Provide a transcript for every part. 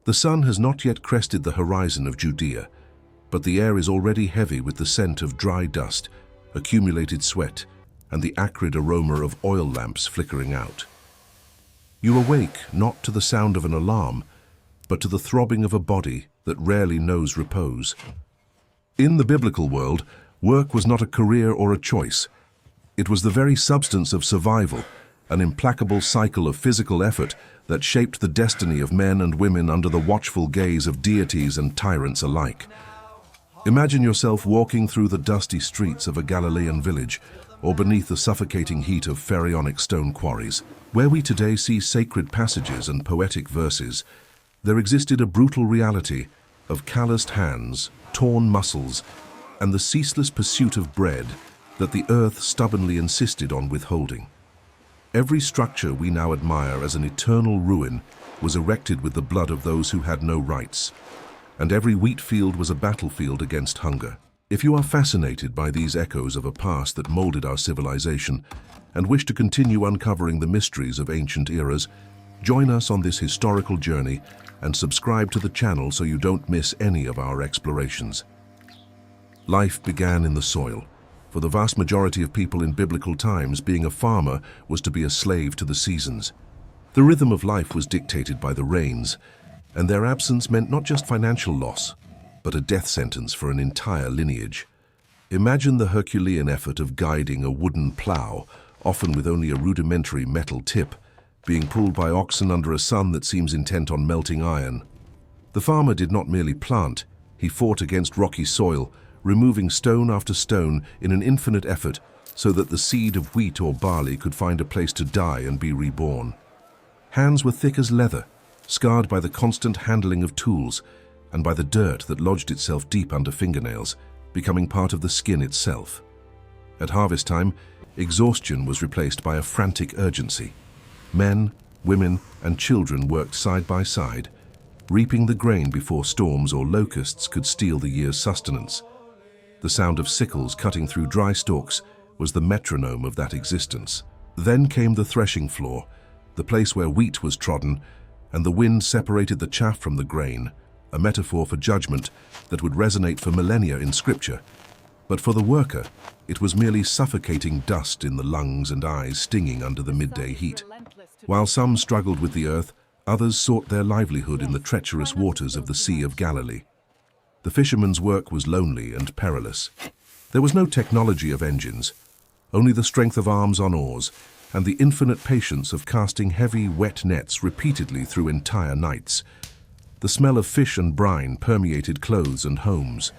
The sun has not yet crested the horizon of Judea, but the air is already heavy with the scent of dry dust, accumulated sweat, and the acrid aroma of oil lamps flickering out. You awake not to the sound of an alarm, but to the throbbing of a body that rarely knows repose. In the biblical world, work was not a career or a choice. It was the very substance of survival, an implacable cycle of physical effort that shaped the destiny of men and women under the watchful gaze of deities and tyrants alike. Imagine yourself walking through the dusty streets of a Galilean village, or beneath the suffocating heat of pharaonic stone quarries. Where we today see sacred passages and poetic verses, there existed a brutal reality of calloused hands, torn muscles, and the ceaseless pursuit of bread that the earth stubbornly insisted on withholding. Every structure we now admire as an eternal ruin was erected with the blood of those who had no rights, and every wheat field was a battlefield against hunger. If you are fascinated by these echoes of a past that molded our civilization and wish to continue uncovering the mysteries of ancient eras, join us on this historical journey and subscribe to the channel so you don't miss any of our explorations. Life began in the soil. For the vast majority of people in biblical times, being a farmer was to be a slave to the seasons. The rhythm of life was dictated by the rains, and their absence meant not just financial loss, but a death sentence for an entire lineage. Imagine the Herculean effort of guiding a wooden plow, often with only a rudimentary metal tip, being pulled by oxen under a sun that seems intent on melting iron. The farmer did not merely plant, he fought against rocky soil, removing stone after stone in an infinite effort so that the seed of wheat or barley could find a place to die and be reborn. Hands were thick as leather, scarred by the constant handling of tools and by the dirt that lodged itself deep under fingernails, becoming part of the skin itself. At harvest time, exhaustion was replaced by a frantic urgency. Men, women, and children worked side by side, reaping the grain before storms or locusts could steal the year's sustenance. The sound of sickles cutting through dry stalks was the metronome of that existence. Then came the threshing floor, the place where wheat was trodden, and the wind separated the chaff from the grain, a metaphor for judgment that would resonate for millennia in Scripture. But for the worker, it was merely suffocating dust in the lungs and eyes stinging under the midday heat. While some struggled with the earth, others sought their livelihood in the treacherous waters of the Sea of Galilee. The fisherman's work was lonely and perilous. There was no technology of engines, only the strength of arms on oars and the infinite patience of casting heavy, wet nets repeatedly through entire nights. The smell of fish and brine permeated clothes and homes.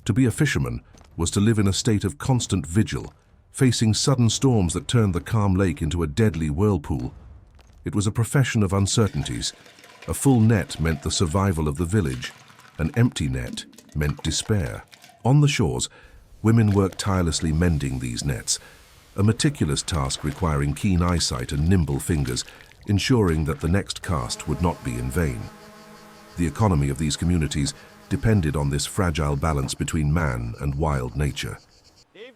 To be a fisherman was to live in a state of constant vigil, facing sudden storms that turned the calm lake into a deadly whirlpool. It was a profession of uncertainties. A full net meant the survival of the village. An empty net meant despair. On the shores, women worked tirelessly mending these nets, a meticulous task requiring keen eyesight and nimble fingers, ensuring that the next cast would not be in vain. The economy of these communities depended on this fragile balance between man and wild nature.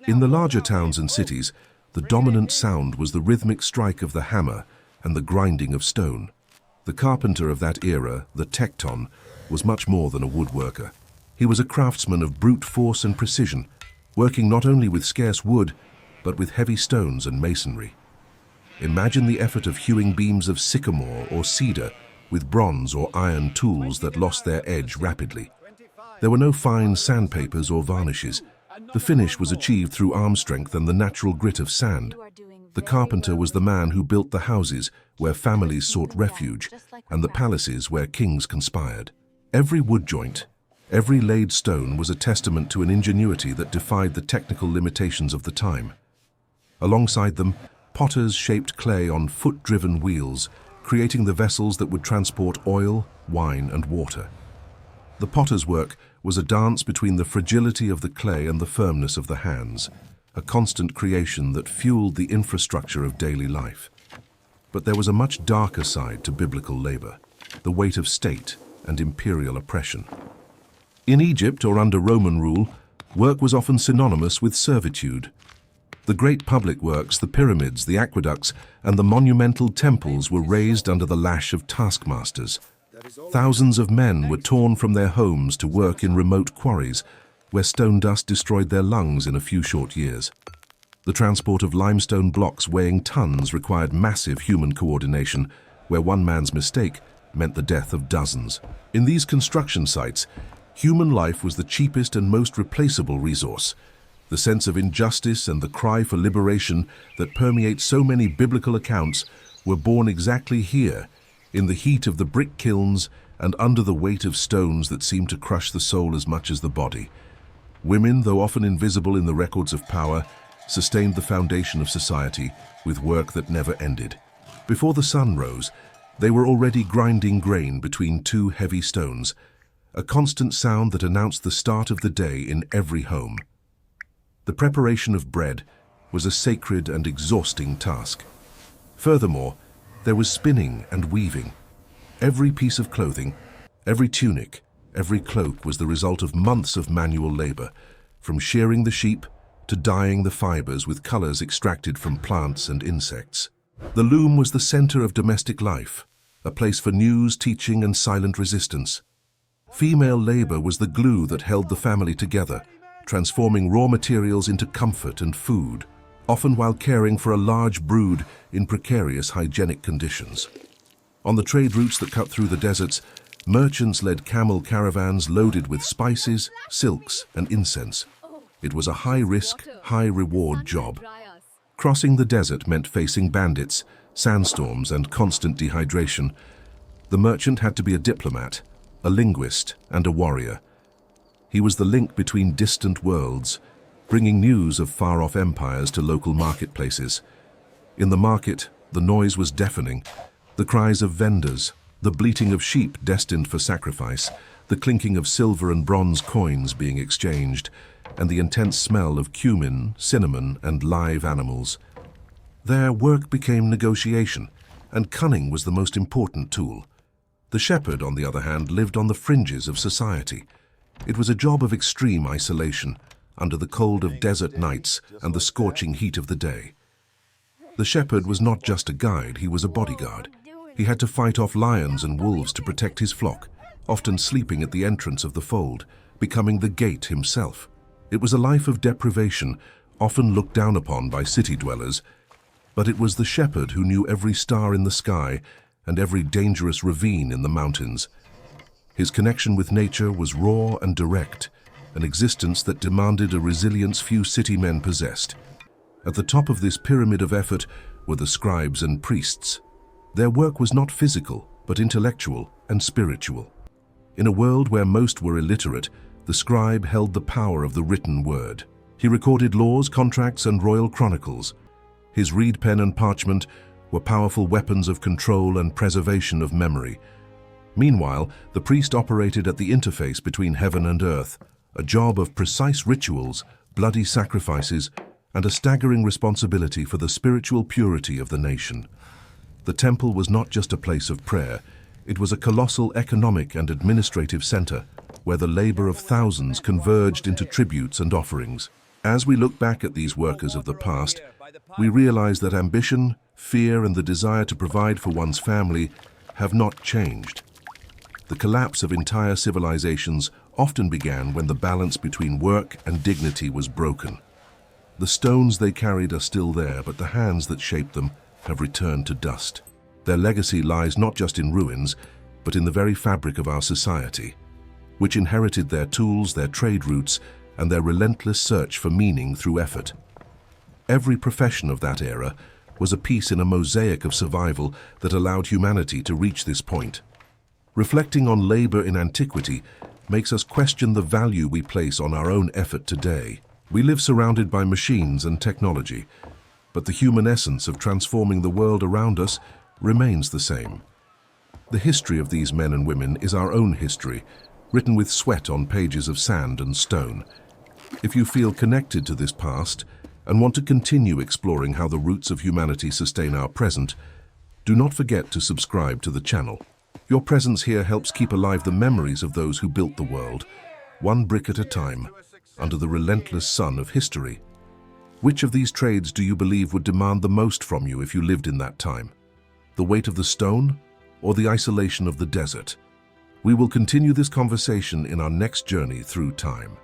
In the larger towns and cities, the dominant sound was the rhythmic strike of the hammer and the grinding of stone. The carpenter of that era, the tekton, was much more than a woodworker. He was a craftsman of brute force and precision, working not only with scarce wood, but with heavy stones and masonry. Imagine the effort of hewing beams of sycamore or cedar with bronze or iron tools that lost their edge rapidly. There were no fine sandpapers or varnishes. The finish was achieved through arm strength and the natural grit of sand. The carpenter was the man who built the houses where families sought refuge and the palaces where kings conspired. Every wood joint, every laid stone was a testament to an ingenuity that defied the technical limitations of the time. Alongside them, potters shaped clay on foot-driven wheels, creating the vessels that would transport oil, wine, and water. The potter's work was a dance between the fragility of the clay and the firmness of the hands, a constant creation that fueled the infrastructure of daily life. But there was a much darker side to biblical labor, the weight of state and imperial oppression. In Egypt, or under Roman rule, work was often synonymous with servitude. The great public works, the pyramids, the aqueducts, and the monumental temples were raised under the lash of taskmasters. Thousands of men were torn from their homes to work in remote quarries, where stone dust destroyed their lungs in a few short years. The transport of limestone blocks weighing tons required massive human coordination, where one man's mistake meant the death of dozens. In these construction sites, human life was the cheapest and most replaceable resource. The sense of injustice and the cry for liberation that permeate so many biblical accounts were born exactly here, in the heat of the brick kilns and under the weight of stones that seemed to crush the soul as much as the body. Women, though often invisible in the records of power, sustained the foundation of society with work that never ended. Before the sun rose, they were already grinding grain between two heavy stones, a constant sound that announced the start of the day in every home. The preparation of bread was a sacred and exhausting task. Furthermore, there was spinning and weaving. Every piece of clothing, every tunic, every cloak was the result of months of manual labor, from shearing the sheep to dyeing the fibers with colors extracted from plants and insects. The loom was the center of domestic life, a place for news, teaching, and silent resistance. Female labor was the glue that held the family together, transforming raw materials into comfort and food, often while caring for a large brood in precarious hygienic conditions. On the trade routes that cut through the deserts, merchants led camel caravans loaded with spices, silks, and incense. It was a high-risk, high-reward job. Crossing the desert meant facing bandits, sandstorms, and constant dehydration. The merchant had to be a diplomat, a linguist, and a warrior. He was the link between distant worlds, bringing news of far-off empires to local marketplaces. In the market, the noise was deafening. The cries of vendors, the bleating of sheep destined for sacrifice, the clinking of silver and bronze coins being exchanged, and the intense smell of cumin, cinnamon, and live animals. There, work became negotiation, and cunning was the most important tool. The shepherd, on the other hand, lived on the fringes of society. It was a job of extreme isolation, under the cold of desert nights and the scorching heat of the day. The shepherd was not just a guide, he was a bodyguard. He had to fight off lions and wolves to protect his flock, often sleeping at the entrance of the fold, becoming the gate himself. It was a life of deprivation, often looked down upon by city dwellers, but it was the shepherd who knew every star in the sky and every dangerous ravine in the mountains. His connection with nature was raw and direct, an existence that demanded a resilience few city men possessed. At the top of this pyramid of effort were the scribes and priests. Their work was not physical, but intellectual and spiritual. In a world where most were illiterate, the scribe held the power of the written word. He recorded laws, contracts, and royal chronicles. His reed pen and parchment were powerful weapons of control and preservation of memory. Meanwhile, the priest operated at the interface between heaven and earth, a job of precise rituals, bloody sacrifices, and a staggering responsibility for the spiritual purity of the nation. The temple was not just a place of prayer, it was a colossal economic and administrative center, where the labor of thousands converged into tributes and offerings. As we look back at these workers of the past, we realize that ambition, fear, and the desire to provide for one's family have not changed. The collapse of entire civilizations often began when the balance between work and dignity was broken. The stones they carried are still there, but the hands that shaped them have returned to dust. Their legacy lies not just in ruins, but in the very fabric of our society, which inherited their tools, their trade routes, and their relentless search for meaning through effort. Every profession of that era was a piece in a mosaic of survival that allowed humanity to reach this point. Reflecting on labor in antiquity makes us question the value we place on our own effort today. We live surrounded by machines and technology, but the human essence of transforming the world around us remains the same. The history of these men and women is our own history, written with sweat on pages of sand and stone. If you feel connected to this past and want to continue exploring how the roots of humanity sustain our present, do not forget to subscribe to the channel. Your presence here helps keep alive the memories of those who built the world, one brick at a time, under the relentless sun of history. Which of these trades do you believe would demand the most from you if you lived in that time? The weight of the stone or the isolation of the desert? We will continue this conversation in our next journey through time.